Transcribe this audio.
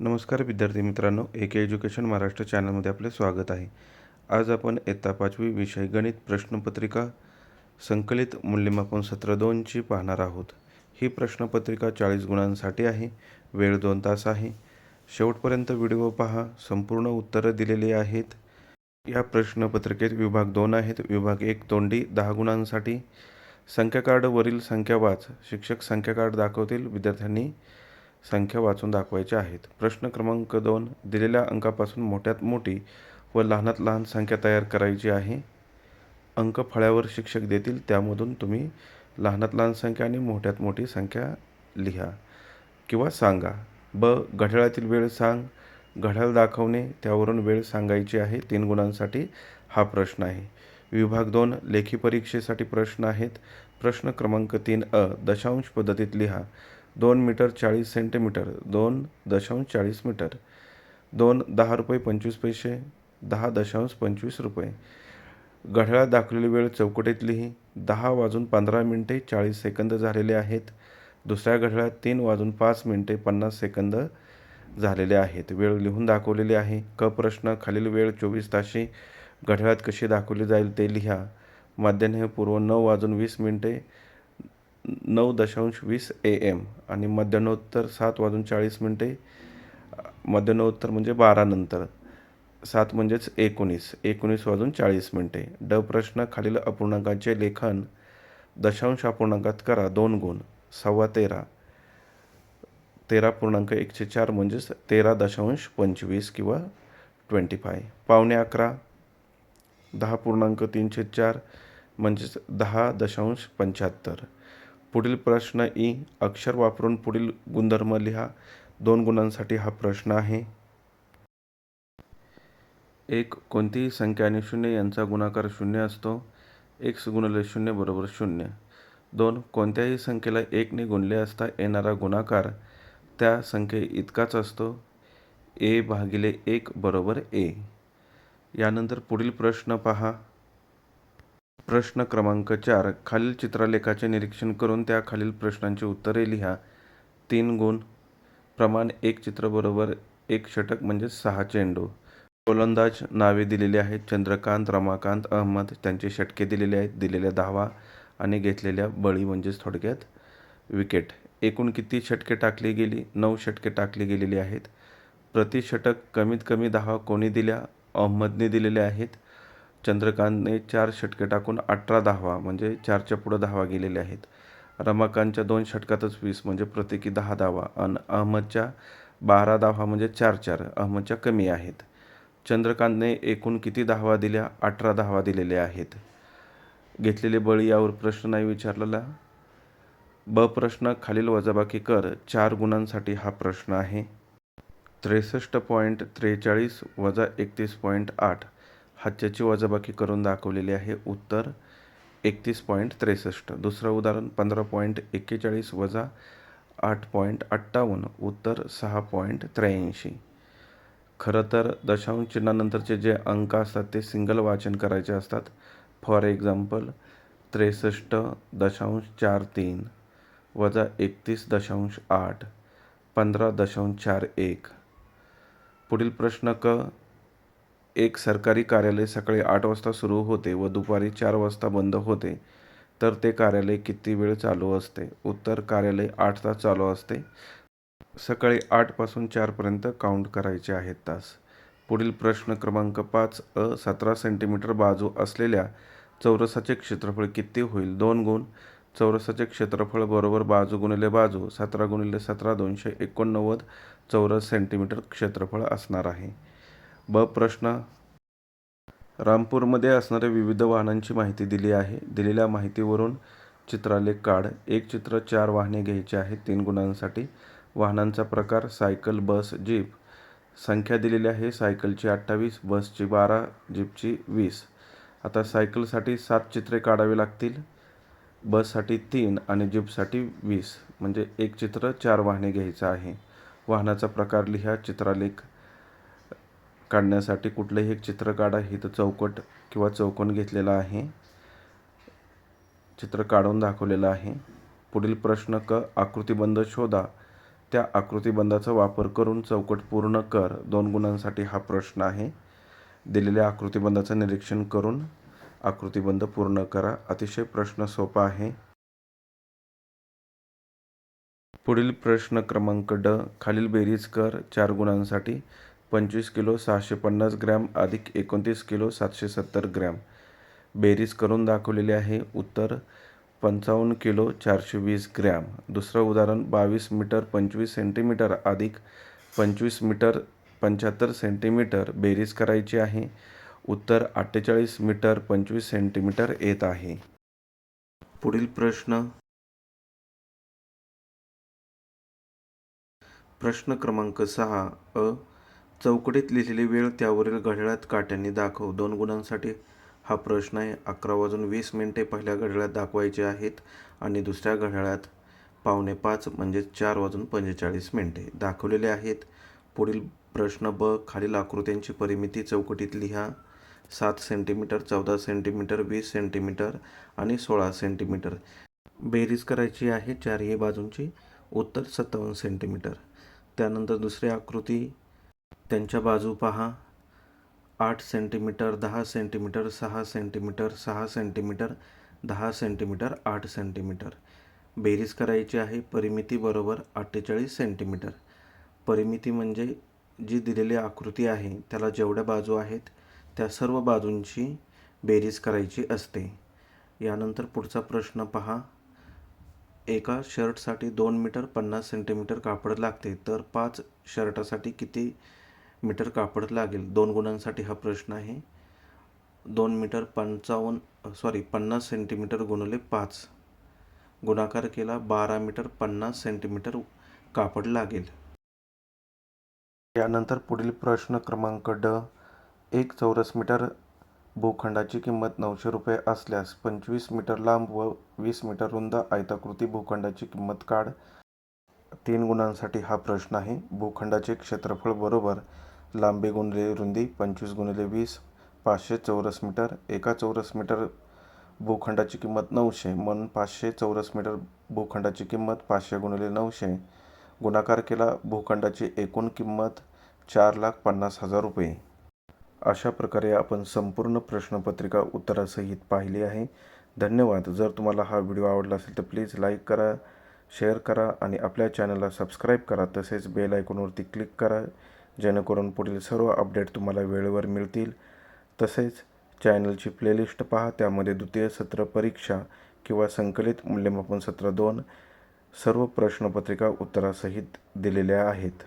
नमस्कार विद्यार्थी मित्रांनो, AK एज्युकेशन महाराष्ट्र चॅनलमध्ये आपले स्वागत आहे. आज आपण इयत्ता 5वी विषय गणित प्रश्नपत्रिका संकलित मूल्यमापन सत्र 2ची पाहणार आहोत. ही प्रश्नपत्रिका 40 गुणांसाठी आहे. वेळ 2 तास आहे. शेवटपर्यंत व्हिडिओ पहा. संपूर्ण उत्तरं दिलेली आहेत. या प्रश्नपत्रिकेत विभाग 2 आहेत. विभाग 1 तोंडी 10 गुणांसाठी. संख्या कार्ड वरील संख्या वाच. शिक्षक संख्या कार्ड दाखवतील. विद्यार्थ्यांनी संख्या वाचून दाखवायच्या आहेत. प्रश्न क्रमांक 2 दिलेल्या अंकापासून मोठ्यात मोठी व लहानात लहान संख्या तयार करायची आहे. अंक फळ्यावर शिक्षक देतील, त्यामधून तुम्ही लहानात लहान संख्या आणि मोठ्यात मोठी संख्या लिहा किंवा सांगा. घड्याळातील वेळ सांग. घड्याळ दाखवणे, त्यावरून वेळ सांगायची आहे. 3 गुणांसाठी हा प्रश्न आहे. विभाग 2 लेखी परीक्षेसाठी प्रश्न आहेत. प्रश्न क्रमांक 3 दशांश पद्धतीत लिहा. 2 मीटर 40 सेंटीमीटर 2.40 मीटर. 10 रुपये 25 पैसे 10.25 रुपये. घड्याळात दाखवलेली वेळ चौकटीत लिही. 10 वाजून 15 मिनिटे 40 सेकंद झालेले आहेत. दुसऱ्या घड्याळात 3 वाजून 5 मिनिटे 50 सेकंद झालेले आहेत. वेळ लिहून दाखवलेली आहे. प्रश्न खालील वेळ 24 ताशी घड्याळात कशी दाखवली जाईल ते लिहा. मध्यान्हपूर्व 9 वाजून 20 मिनिटे 9.20 AM आणि मध्यान्होत्तर 7 वाजून 40 मिनिटे. मध्यान्होत्तर म्हणजे 12 नंतर. 7 म्हणजेच 19 वाजून 40 मिनिटे. प्रश्न खालील अपूर्णांकाचे लेखन दशांश अपूर्णांकात करा. 2 गुण. 13.25 13.104 म्हणजेच 13.25 किंवा 25. 11.25 10.304 म्हणजेच 10.75. पुढील प्रश्न अक्षर वापरून पुढील गुणधर्म लिहा. 2 गुणांसाठी हा प्रश्न आहे. 1. कोणतीही संख्या आणि 0 यांचा गुणाकार 0 असतो. x गुणिले 0 बरोबर 0. 2. कोणत्याही संख्येला 1 ने गुणले असता येणारा गुणाकार त्या संख्ये इतकाच असतो. a भागिले 1 बरोबर a. यानंतर पुढील प्रश्न पहा. प्रश्न क्रमांक 4 खालील चित्रलेखाचे निरीक्षण करून त्या खालील प्रश्नांची उत्तरे लिहा. 3 गुण. प्रमाण 1 चित्र बरोबर 1 षटक म्हणजे 6 चेंडू. गोलंदाज नावे दिलेली आहेत. चंद्रकांत, रमाकांत, अहमद. त्यांचे षटके दिलेले आहेत. दिलेल्या धावा आणि घेतलेल्या बळी म्हणजेच थोडक्यात विकेट. एकूण किती षटके टाकली गेली? 9 षटके टाकली गेलेली आहेत. प्रति षटक कमीत कमी धावा कोणी दिल्या? अहमदने दिलेल्या आहेत. चंद्रकांतने 4 षटके टाकून 18 धावा म्हणजे 4च्या पुढं धावा गेलेल्या आहेत. रमाकांतच्या 2 षटकातच 20 म्हणजे प्रत्येकी 10 धावा आणि अहमदच्या 12 धावा म्हणजे 4 अहमदच्या कमी आहेत. चंद्रकांतने एकूण किती धावा दिल्या? 18 धावा दिलेल्या आहेत. घेतलेले बळी यावर प्रश्न नाही विचारलेला. प्रश्न खालील वजाबाकी कर. 4 गुणांसाठी हा प्रश्न आहे. 63.43 वजा 31.8 हाच्याची वजाबाकी करून दाखवलेली आहे. उत्तर 31.63. दुसरं उदाहरण 15.41 वजा 8.58 उत्तर 6.83. खरं तर दशांश चिन्हानंतरचे जे अंक असतात ते सिंगल वाचन करायचे असतात. फॉर एक्झाम्पल 63.43 वजा 31.8 15.41. पुढील प्रश्न एक सरकारी कार्यालय सकाळी 8 वाजता सुरू होते व दुपारी 4 वाजता बंद होते, तर ते कार्यालय किती वेळ चालू असते? उत्तर कार्यालय 8 तास चालू असते. सकाळी 8 पासून 4 पर्यंत काउंट करायचे आहेत तास. पुढील प्रश्न क्रमांक 5 17 सेंटीमीटर बाजू असलेल्या चौरसाचे क्षेत्रफळ किती होईल? 2 गुण. चौरसाचे क्षेत्रफळ बरोबर बाजू गुणिले बाजू 17 गुणिले 17 289 चौरस सेंटीमीटर क्षेत्रफळ असणार आहे. प्रश्न रामपूरमध्ये असणाऱ्या विविध वाहनांची माहिती दिली आहे. दिलेल्या माहितीवरून चित्रालेख काढ. एक चित्र 4 वाहने घ्यायची आहेत. 3 गुणांसाठी. वाहनांचा प्रकार सायकल, बस, जीप. संख्या दिलेली आहे. सायकलची 28, बसची 12, जीपची 20. आता सायकलसाठी 7 चित्रे काढावी लागतील, बससाठी 3 आणि जीपसाठी 20. म्हणजे एक चित्र 4 वाहने घ्यायचं आहे. वाहनाचा प्रकार लिहा. चित्रालेख काढण्यासाठी कुठलंही एक चित्र काढा. इथं चौकट किंवा चौकोन घेतलेला आहे. चित्र काढून दाखवलेलं आहे. पुढील प्रश्न आकृतिबंध शोधा. त्या आकृतिबंधाचा वापर करून चौकट पूर्ण कर. 2 गुणांसाठी हा प्रश्न आहे. दिलेल्या आकृतिबंधाचं निरीक्षण करून आकृतिबंध पूर्ण करा. अतिशय प्रश्न सोपा आहे. पुढील प्रश्न क्रमांक ड. खालील बेरीज कर. 4 गुणांसाठी 25 किलो 650 ग्रॅम अधिक 29 किलो 770 ग्रॅम. बेरीज करून दाखवलेली आहे. उत्तर 55 किलो 420 ग्रॅम. दुसरं उदाहरण 22 मीटर 25 सेंटीमीटर अधिक 25 मीटर 75 सेंटीमीटर. बेरीज करायची आहे. उत्तर 48 मीटर 25 सेंटीमीटर येत आहे. पुढील प्रश्न क्रमांक 6 अ. चौकटीत लिहिलेली वेळ त्यावरील घड्याळात काट्यांनी दाखव. 2 गुणांसाठी हा प्रश्न आहे. 11:20 पहिल्या घड्याळात दाखवायचे आहेत आणि दुसऱ्या घड्याळात 4:45 म्हणजेच 4:45 दाखवलेले आहेत. पुढील प्रश्न ब. खालील आकृत्यांची परिमिती चौकटीत लिहा. 7 सेंटीमीटर 14 सेंटीमीटर 20 सेंटीमीटर आणि 16 सेंटीमीटर. बेरीज करायची आहे चारही बाजूंची. उत्तर 57 सेंटीमीटर. त्यानंतर दुसरी आकृती, त्यांच्या बाजू पहा. 8 centimetre 10 centimetre 6 centimetre 6 centimetre 10 centimetre 8 centimetre. बेरीज करायची आहे. परिमिती बरोबर 48 सेंटीमीटर. परिमिती म्हणजे जी दिलेली आकृती आहे त्याला जेवढ्या बाजू आहेत त्या सर्व बाजूंची बेरीज करायची असते. यानंतर पुढचा प्रश्न पहा. एका शर्टसाठी 2 मीटर 50 सेंटीमीटर कापड लागते, तर 5 शर्टासाठी किती मीटर कापड लागेल? 2 गुणांसाठी हा प्रश्न आहे. 2 मीटर 50 सेंटीमीटर गुणिले 5 गुणाकार केला 12 मीटर 50 सेंटीमीटर कापड लागेल. यानंतर पुढील प्रश्न क्रमांक ड. 1 चौरस मीटर भूखंडाची किंमत 900 रुपये असल्यास 25 मीटर लांब व 20 मीटर रुंद आयताकृती भूखंडाची किंमत काढ. 3 गुणांसाठी हा प्रश्न आहे. भूखंडाचे क्षेत्रफळ बरोबर लांबी गुणिले रुंदी 25 गुणिले 20 500 चौरस मीटर. एका चौरस मीटर भूखंडाची किंमत 900 म्हणून 500 चौरस मीटर भूखंडाची किंमत 500 गुणिले 900 गुणाकार केला भूखंडाची एकूण किंमत 4,50,000 रुपये. अशा प्रकारे आपण संपूर्ण प्रश्नपत्रिका उत्तरासहित पाहिली आहे. धन्यवाद. जर तुम्हाला हा व्हिडिओ आवडला असेल तर प्लीज लाईक करा, शेअर करा आणि आपल्या चॅनलला सबस्क्राईब करा. तसेच बेल आयकॉनवरती क्लिक करा जेणेकरून पुढील सर्व अपडेट तुम्हाला वेळेवर मिळतील. तसेच चॅनलची प्लेलिस्ट पहा. त्यामध्ये द्वितीय सत्र परीक्षा किंवा संकलित मूल्यमापन सत्र 2 सर्व प्रश्नपत्रिका उत्तरासहित दिलेल्या आहेत.